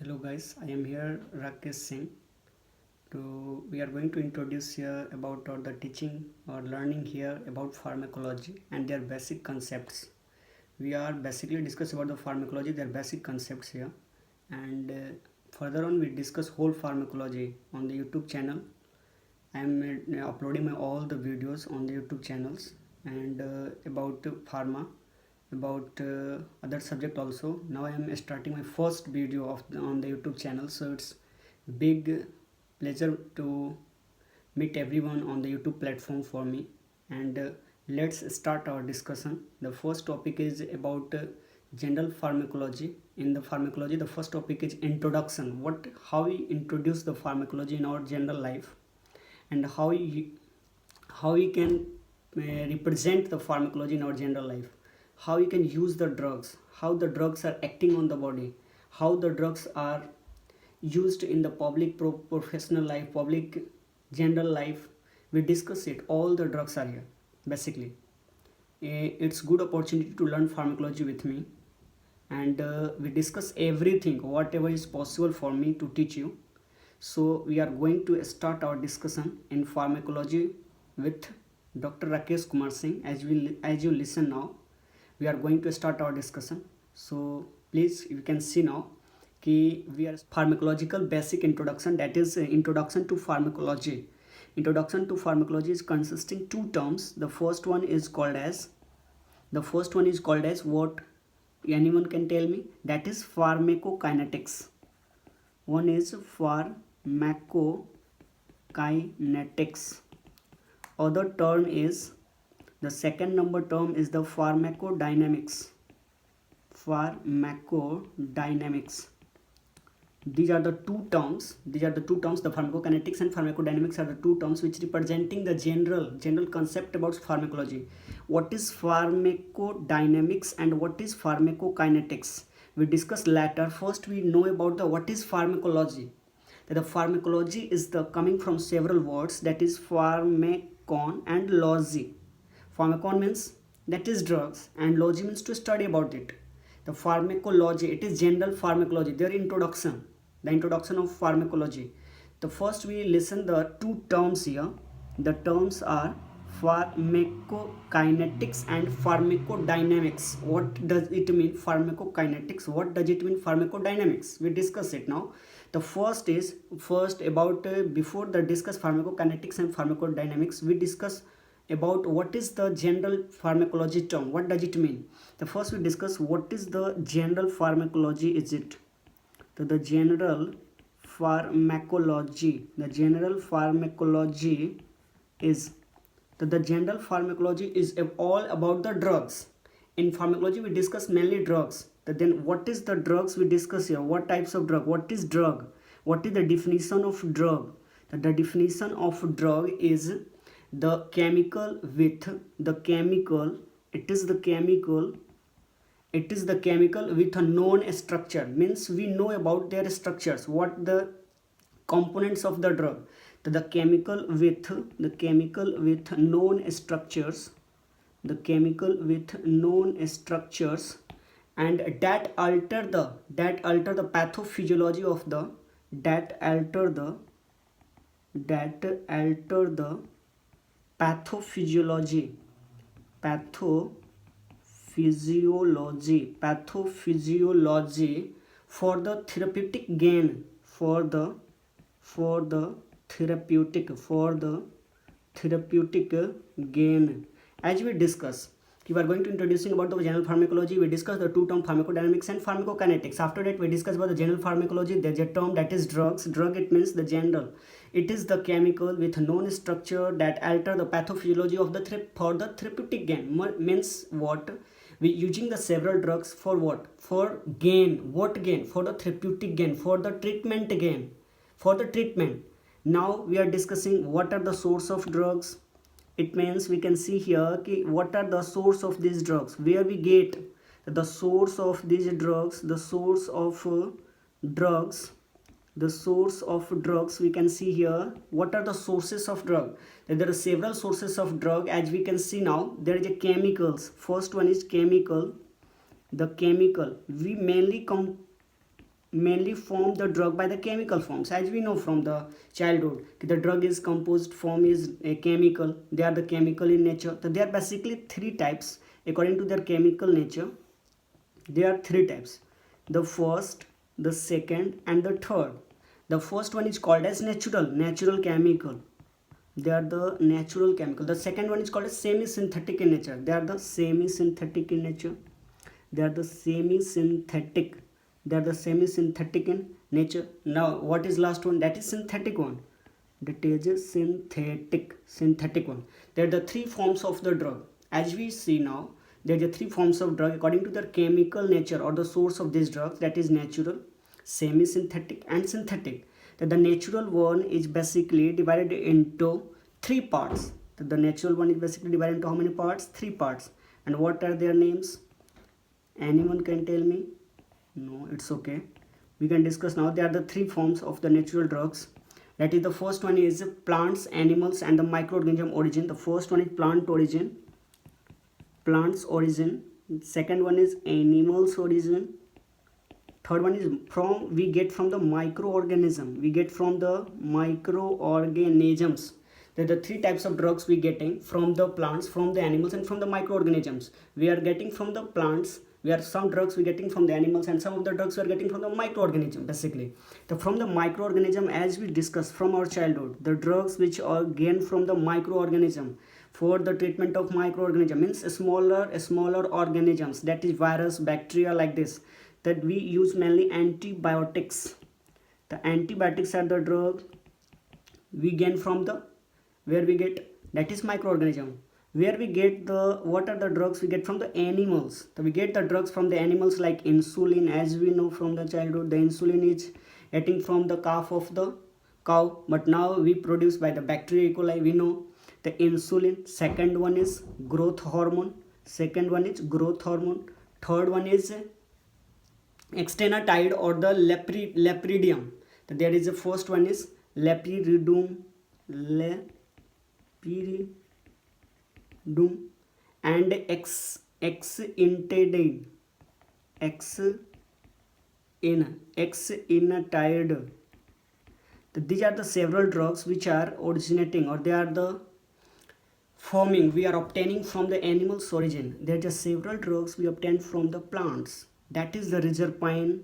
Hello guys, I am here Rakesh Singh. We are going to introduce here about the teaching or learning here about pharmacology and their basic concepts. We are basically discuss about the pharmacology, their basic concepts here, and further on we discuss whole pharmacology on the YouTube channel. I am uploading all the videos on the YouTube channels and about pharma, about other subject also. Now I am starting my first video on the YouTube channel, so it's big pleasure to meet everyone on the YouTube platform for me. And let's start our discussion. The first topic is about general pharmacology. In the pharmacology, the first topic is introduction. How we introduce the pharmacology in our general life, and how we can represent the pharmacology in our general life, how we can use the drugs, how the drugs are acting on the body, how the drugs are used in the public professional life, public general life. We discuss it. All the drugs are here basically. It's good opportunity to learn pharmacology with me, and we discuss everything whatever is possible for me to teach you. So we are going to start our discussion in pharmacology with Dr. Rakesh Kumar Singh. As you listen now, we are going to start our discussion. So please, you can see now कि we are pharmacological basic introduction, that is introduction to pharmacology. Introduction to pharmacology is consisting two terms. The first one is called as what? Anyone can tell me? That is pharmacokinetics. One is pharmacokinetics. Other term is, the second number term is the pharmacodynamics. Pharmacodynamics. These are the two terms. The pharmacokinetics and pharmacodynamics are the two terms which representing the general concept about pharmacology. What is pharmacodynamics and what is pharmacokinetics? We discuss later. First we know about what is pharmacology. The pharmacology is the coming from several words, that is pharmacon and logy. Pharmacon means that is drugs, and logy means to study about it. The pharmacology, it is general pharmacology, their introduction, the introduction of pharmacology. The first we listen the two terms here. The terms are pharmacokinetics and pharmacodynamics. What does it mean pharmacokinetics? What does it mean pharmacodynamics? We discuss it now. The first about before the discuss pharmacokinetics and pharmacodynamics, we discuss about what is the general pharmacology term. What does it mean? The first we discuss what is the general pharmacology is it. So the general pharmacology is all about the drugs. In pharmacology we discuss mainly drugs. Then what is the drugs we discuss here? What types of drug? What is drug? What is the definition of drug? The definition of drug is the chemical with a known structure. Means we know about their structures, what the components of the drug. The chemical with known structures, and that alter the pathophysiology of the pathophysiology for the therapeutic gain, for the therapeutic gain. As we discuss, we are going to introducing about the general pharmacology. We discuss the two term pharmacodynamics and pharmacokinetics. After that we discuss about the general pharmacology. There's a term that is drugs. Drug, it means the general. It is the chemical with a known structure that alter the pathophysiology of the for the therapeutic gain. Means what? We using the several drugs for what? For gain. What gain? For the therapeutic gain, for the treatment gain, for the treatment. Now we are discussing what are the source of drugs. It means we can see here what are the source of these drugs, where we get the source of these drugs, the source of drugs. We can see here what are the sources of drug. There are several sources of drug. As we can see now, there is a chemicals. First one is chemical. The chemical, we mainly mainly form the drug by the chemical forms. As we know from the childhood, the drug is composed form is a chemical. They are the chemical in nature. So there are basically three types according to their chemical nature. There are three types: the first, the second, and the third. The first one is called as natural chemical. They are the natural chemical. The second one is called as semi-synthetic in nature. They are the semi-synthetic in nature. They are the semi-synthetic. They are the semi-synthetic in nature. Now what is last one? That is synthetic one. That is a synthetic one. There are the three forms of the drug. As we see now, there are the three forms of drug according to their chemical nature or the source of these drugs. That is natural, semi-synthetic, and synthetic. That the natural one is basically divided into three parts. That the natural one is basically divided into how many parts? Three parts. And what are their names? Anyone can tell me? No, it's okay. We can discuss now. There are the three forms of the natural drugs. That is, the first one is plants, animals, and the microorganism origin. The first one is plant origin, plants origin. Second one is animals origin. Third one is we get from the microorganism. We get from the microorganisms. There are the three types of drugs we getting from the plants, from the animals, and from the microorganisms. We are getting from the plants. We are some drugs we getting from the animals, and some of the drugs we are getting from the microorganism. Basically, from the microorganism, as we discussed from our childhood, the drugs which are gained from the microorganism for the treatment of microorganism means smaller organisms, that is virus, bacteria, like this, that we use mainly antibiotics. The antibiotics are the drug we gain from the where we get, that is microorganism. Where we get the what are the drugs we get from the animals? So we get the drugs from the animals like insulin. As we know from the childhood, the insulin is getting from the calf of the cow, but now we produce by the bacteria E. coli. We know the insulin. Second one is growth hormone. Third one is externatide or the lepridium. There is the first one is lepiridum, and exenatide. These are the several drugs which are originating, or they are the forming, we are obtaining from the animal's origin. There are just several drugs we obtain from the plants. That is the reserpine.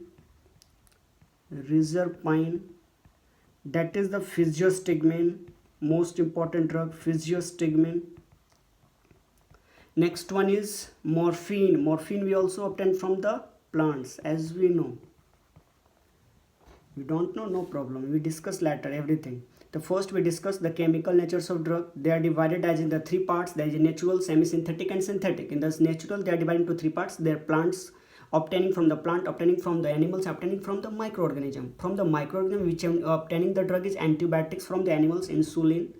That is the physiostigmine, most important drug, physiostigmine. Next one is morphine. Morphine we also obtain from the plants, as we know. You don't know, no problem. We discuss later everything. The first we discuss the chemical natures of drug. They are divided as in the three parts. There is natural, semi-synthetic, and synthetic. In the natural, they are divided into three parts. They are plants, obtaining from the plant, obtaining from the animals, obtaining from the microorganism. From the microorganism, which obtaining the drug is antibiotics. From the animals, insulin,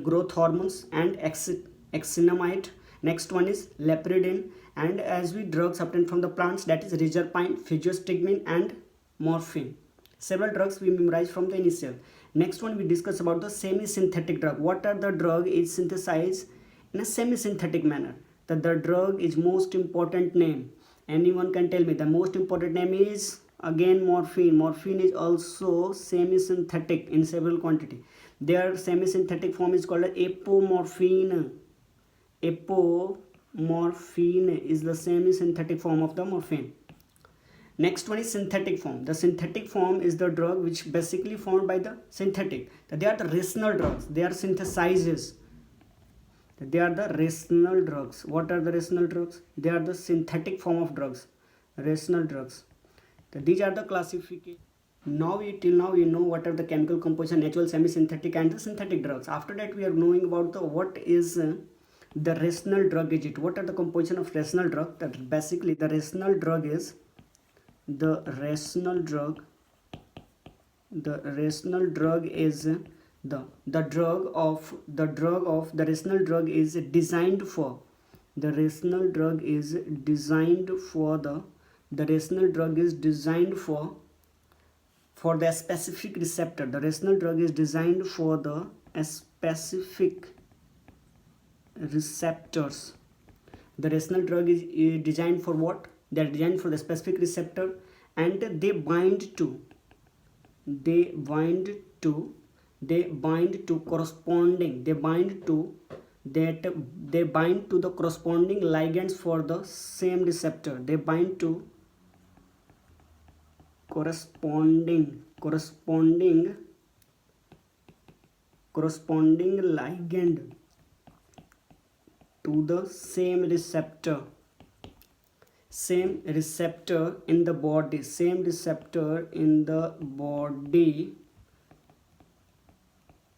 growth hormones, and exenamide. Next one is lepiridin. And as we drugs obtained from the plants, that is reserpine, physiostigmine, and morphine. Several drugs we memorize from the initial. Next one we discuss about the semi-synthetic drug. What are the drug is synthesized in a semi-synthetic manner? The drug is most important name. Anyone can tell me? The most important name is again morphine. Morphine is also semi-synthetic in several quantity. Their semi-synthetic form is called apomorphine. Apomorphine is the semi-synthetic form of the morphine. Next one is synthetic form. The synthetic form is the drug which basically formed by the synthetic. They are the rational drugs. They are synthesizes. They are the rational drugs. What are the rational drugs? They are the synthetic form of drugs. Rational drugs. These are the classification. Till now we know what are the chemical composition, natural, semi-synthetic, and the synthetic drugs. After that we are knowing about the what is the rational drug is it. What are the composition of rational drug? That basically the rational drug is the rational drug is the rational drug is designed for the rational drug is designed for the specific receptor. The rational drug is designed for the specific receptors. The rational drug is designed for what? They are designed for the specific receptor, and they bind to corresponding they bind to the corresponding ligands for the same receptor. They bind to corresponding ligand to the same receptor in the body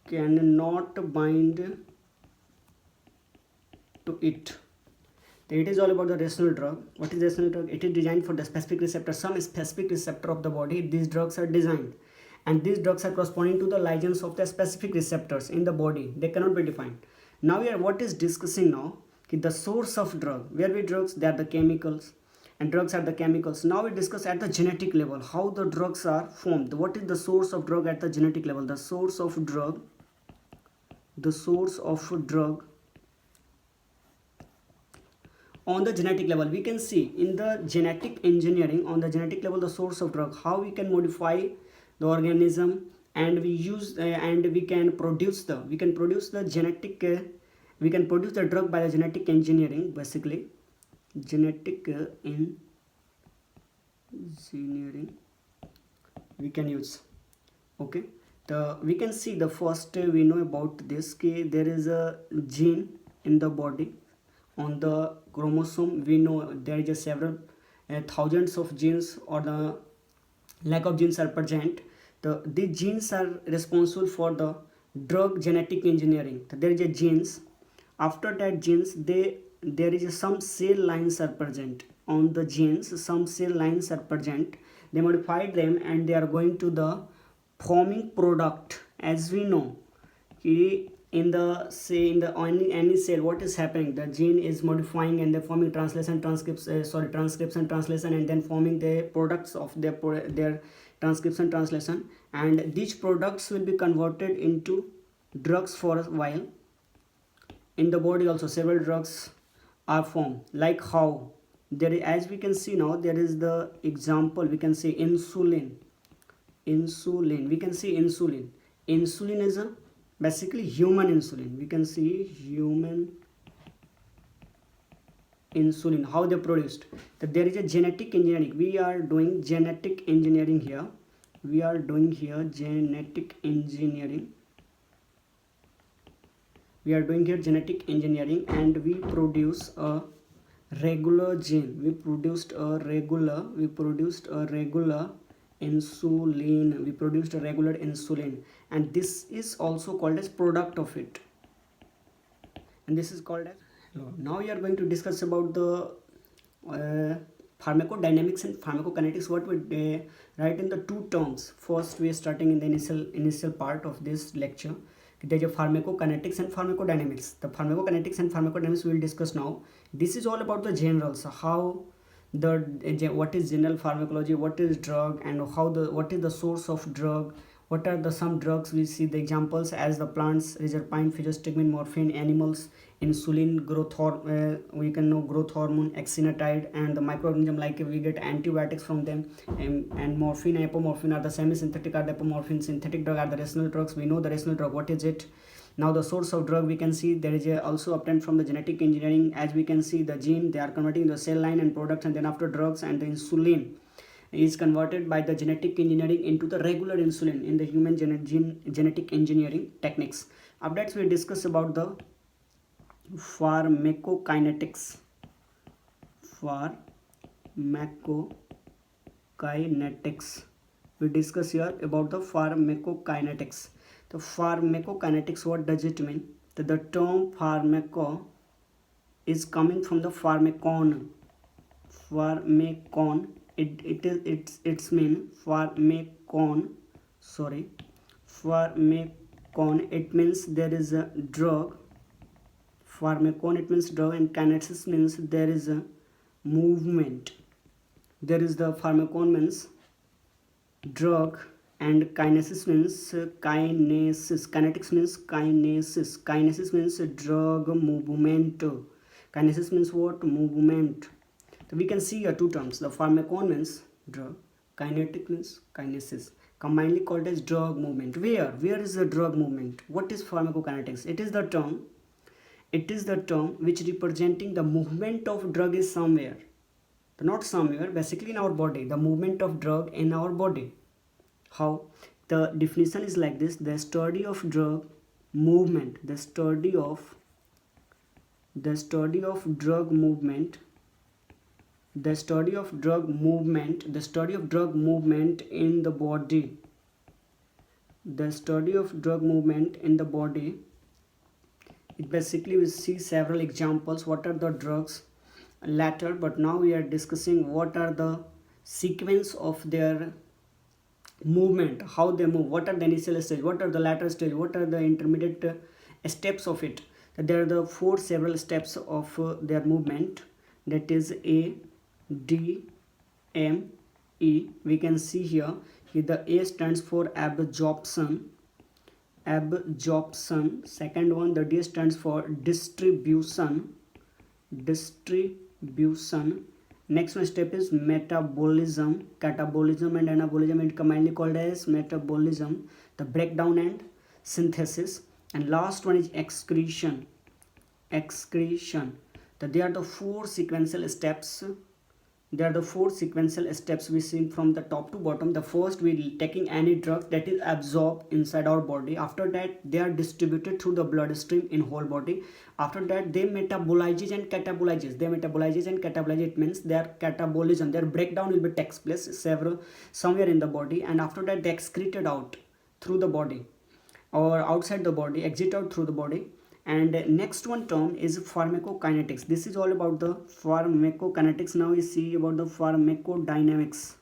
cannot bind to it. It is all about the rational drug. What is rational drug? It is designed for the specific receptor, some specific receptor of the body. These drugs are designed, and these drugs are corresponding to the ligands of the specific receptors in the body. They cannot be defined. Now we are what is discussing now, the source of drug. Where we drugs, they are the chemicals, and drugs are the chemicals. Now we discuss at the genetic level how the drugs are formed. What is the source of drug at the genetic level? The source of drug on the genetic level, we can see in the genetic engineering. On the genetic level, the source of drug, how we can modify the organism, and we use and we can produce the drug by the genetic engineering. Basically, genetic engineering we can use. Okay, we can see the first we know about this. There is a gene in the body. On the chromosome, we know there is a several thousands of genes, or the lack of genes are present. These genes are responsible for the drug genetic engineering. There is a genes. After that genes, there is some cell lines are present. On the genes, some cell lines are present. They modified them, and they are going to the forming product. As we know, in the any cell, what is happening? The gene is modifying, and they're forming transcription, translation, and then forming the products of their transcription, translation, and these products will be converted into drugs for a while. In the body also, several drugs are formed. Like how there, as we can see now, there is the example. We can see insulin. We can see insulin is a basically human insulin. We can see human insulin, how they produced. That there is a genetic engineering. We are doing genetic engineering here. Genetic engineering, and we produce a regular gene. We produced a regular insulin. And this is also called as product of it, and this is called as. Now we are going to discuss about the pharmacodynamics and pharmacokinetics. What we write in the two terms. First, we are starting in the initial part of this lecture. There is a pharmacokinetics and pharmacodynamics. The pharmacokinetics and pharmacodynamics we will discuss now. This is all about the generals, how what is general pharmacology, what is drug, and what is the source of drug, what are the some drugs. We see the examples as the plants, reserpine, phytostigmine, morphine, animals, insulin, growth hormone, exenatide, and the microorganism, like we get antibiotics from them, and morphine and apomorphine are the semi-synthetic, are the apomorphine. Synthetic drug are the rational drugs. We know the rational drug, what is it. Now the source of drug, we can see there is also obtained from the genetic engineering. As we can see, the gene, they are converting the cell line and products, and then after drugs, and the insulin is converted by the genetic engineering into the regular insulin in the human genetic engineering techniques. After that, we discuss about the pharmacokinetics. We discuss here about the pharmacokinetics. The pharmacokinetics, what does it mean? The term pharmaco is coming from the pharmacon. It's mean pharmacon. It means there is a drug. Pharmacon, it means drug, and kinesis means there is a movement. There is the pharmacon means drug, and kinesis means kinesis. Kinetics means kinesis. Kinesis means drug movement. Kinesis means what? Movement. So we can see here two terms. The pharmacon means drug, Kinetic means kinesis, commonly called as drug movement. Where is the drug movement? What is pharmacokinetics? It is the term which representing the movement of drug is somewhere. Not somewhere, basically in our body, the movement of drug in our body. How? The definition is like this: the study of drug movement, the study of drug movement, the study of drug movement in the body, the study of drug movement in the body. It basically we see several examples what are the drugs later, but now we are discussing what are the sequence of their movement, how they move, what are the initial stage, what are the latter stage, what are the intermediate steps of it. There are the four several steps of their movement, that is A, D, M, E. We can see here the A stands for absorption. Second one, the D stands for distribution. Next one step is metabolism. Catabolism and anabolism, it commonly called as metabolism, the breakdown and synthesis. And last one is excretion. That they are the four sequential steps. We see from the top to bottom. The first, we taking any drug that is absorbed inside our body. After that, they are distributed through the bloodstream in whole body. After that, they metabolizes and catabolizes. It means their catabolism, their breakdown will be takes place somewhere in the body, and after that they excreted out through the body or outside the body, exit out through the body. And next one term is pharmacokinetics. This is all about the pharmacokinetics. Now we see about the pharmacodynamics.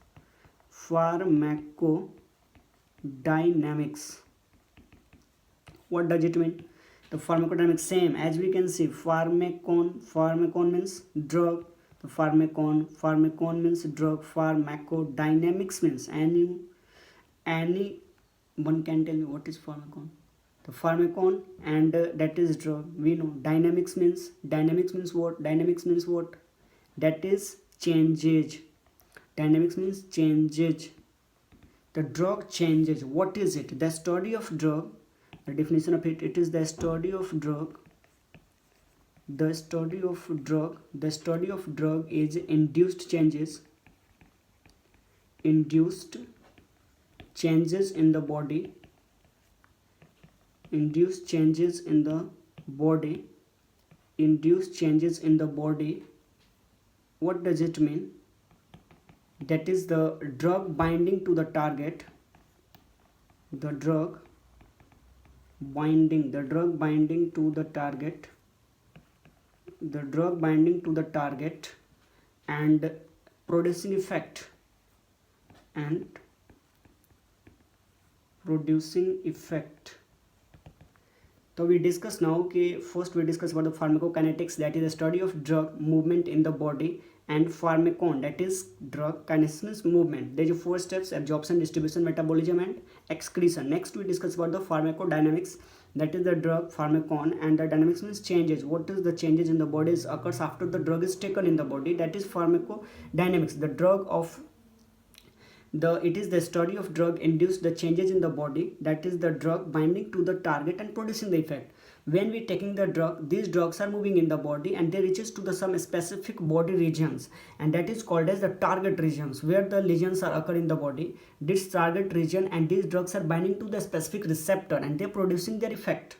What does it mean? The pharmacodynamics, same as we can see, pharmacon means drug, the pharmacon means drug, pharmacodynamics means any one can tell me what is pharmacon. The pharmacon and that is drug. We know dynamics means what? That is changes. Dynamics means changes. The drug changes. What is it? The study of drug. The definition of it, it is the study of drug. The study of drug is induced changes in the body. Induced changes in the body. What does it mean? That is the drug binding to the target. The drug binding to the target and producing effect. So we discuss now, okay, first we discuss about the pharmacokinetics, that is the study of drug movement in the body, and pharmacon, that is drug kinesis movement. There are four steps: absorption, distribution, metabolism and excretion. Next we discuss about the pharmacodynamics, that is the drug pharmacon, and the dynamics means changes. What is the changes in the body occurs after the drug is taken in the body, that is pharmacodynamics. It is the study of drug induced the changes in the body, that is the drug binding to the target and producing the effect. When we taking the drug, these drugs are moving in the body and they reaches to some specific body regions, and that is called as the target regions, where the lesions are occur in the body. This target region and these drugs are binding to the specific receptor and they producing their effect.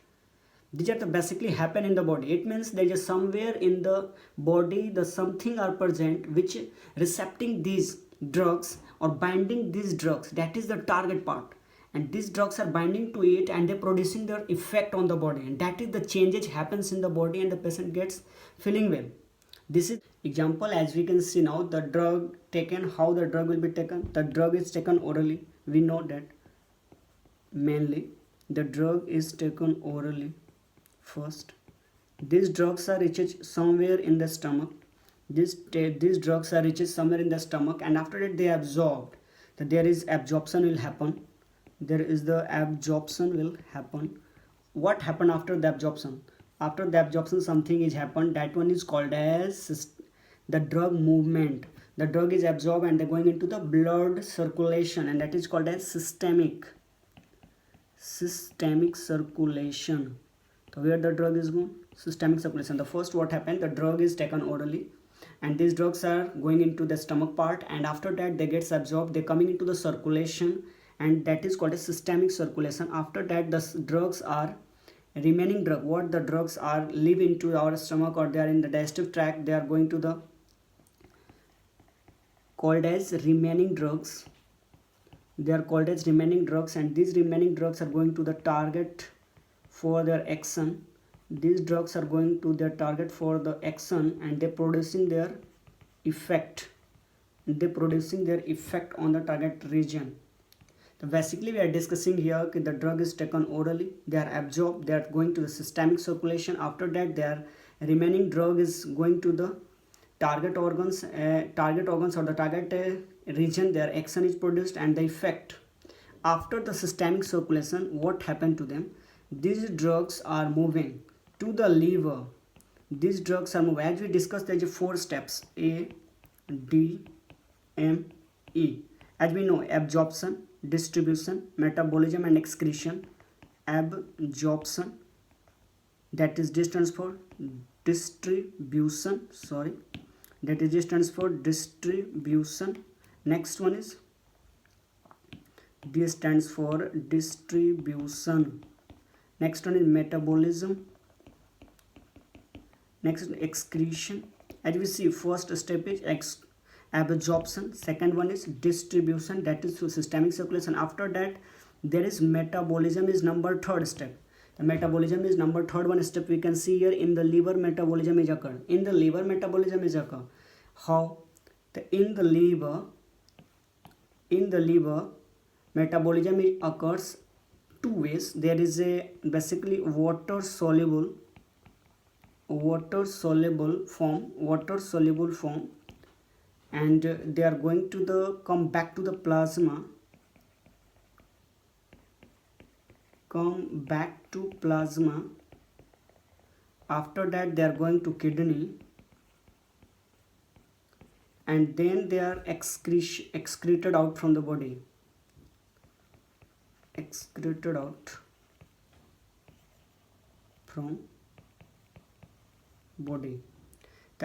These are the basically happen in the body. It means there is somewhere in the body the something are present which recepting these drugs or binding these drugs, that is the target part, and these drugs are binding to it and they're producing their effect on the body, and that is the changes happens in the body and the patient gets feeling well. This is example. As we can see now, the drug taken, how the drug will be taken. The drug is taken orally. We know that mainly the drug is taken orally first. These drugs are reached somewhere in the stomach. These drugs are reached somewhere in the stomach, and after that they are absorbed. That there is absorption will happen. What happened after the absorption? After the absorption something is happened. That one is called as the drug movement. the drug is absorbed and they're going into the blood circulation, and that is called as systemic circulation. So where the drug is going? Systemic circulation. The first, what happened, the drug is taken orally, and these drugs are going into the stomach part, and after that they gets absorbed, they're coming into the circulation, and that is called a systemic circulation. After that, the drugs are remaining drug, what the drugs are live into our stomach, or they are in the digestive tract, they are going to the called as remaining drugs. They are called as remaining drugs, and these remaining drugs are going to the target for their action. These drugs are going to their target for the action, and they're producing their effect. They're producing their effect on the target region. So basically we are discussing here that the drug is taken orally, they are absorbed, they are going to the systemic circulation. After that, their remaining drug is going to the target organs or the target region, their action is produced, and the effect. After the systemic circulation, what happened to them? These drugs are moving to the liver. These drugs are moving, as we discussed, there are 4 steps: A, D, M, E. As we know, absorption, distribution, metabolism, and excretion. Absorption, that is D stands for distribution, that is D stands for distribution. Next one is D stands for distribution. Next one is metabolism. Next is excretion. As we see, first step is absorption, second one is distribution, that is through systemic circulation. After that, there is metabolism, is number 3rd step. The metabolism is number 3rd one step. We can see here in the liver metabolism is occurred. In the liver metabolism is occur. How? In the liver metabolism occurs 2 ways. There is a basically water soluble form, and they are going to come back to the plasma, after that they are going to kidney, and then they are excreted out from the body,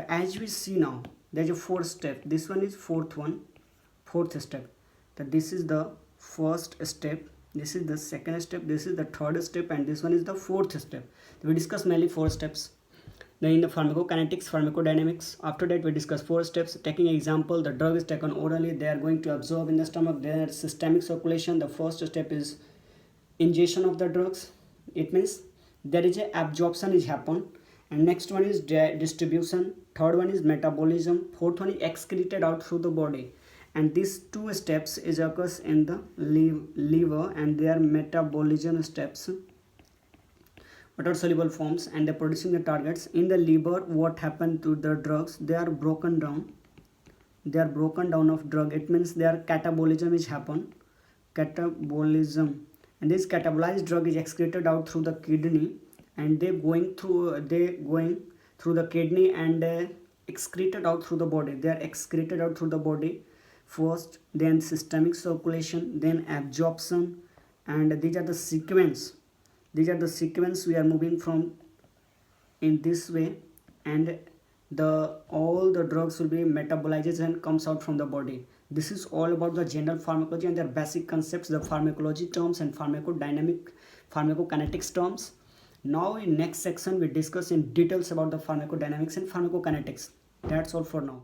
as we see now, there's a 4th step. This one is 4th step. That this is the 1st step, this is the 2nd step, this is the 3rd step, and this one is the 4th step. So we discuss mainly 4 steps. Then in the pharmacokinetics, pharmacodynamics, after that we discuss 4 steps. Taking an example, the drug is taken orally, they are going to absorb in the stomach, there is systemic circulation. The first step is ingestion of the drugs. It means there is a absorption is happen, and next one is distribution, 3rd one is metabolism, 4th one is excreted out through the body. And these 2 steps is occurs in the liver, and they are metabolism steps, water soluble forms, and they're producing the targets. In the liver, what happened to the drugs? They are broken down of drug. It means their catabolism is happen, and this catabolized drug is excreted out through the kidney, and they going through the kidney and excreted out through the body. They are excreted out through the body first, then systemic circulation, then absorption, and these are the sequence we are moving from in this way, and all the drugs will be metabolized and comes out from the body. This is all about the general pharmacology and their basic concepts, the pharmacology terms and pharmacokinetics terms. Now in next section we discuss in details about the pharmacodynamics and pharmacokinetics. That's all for now.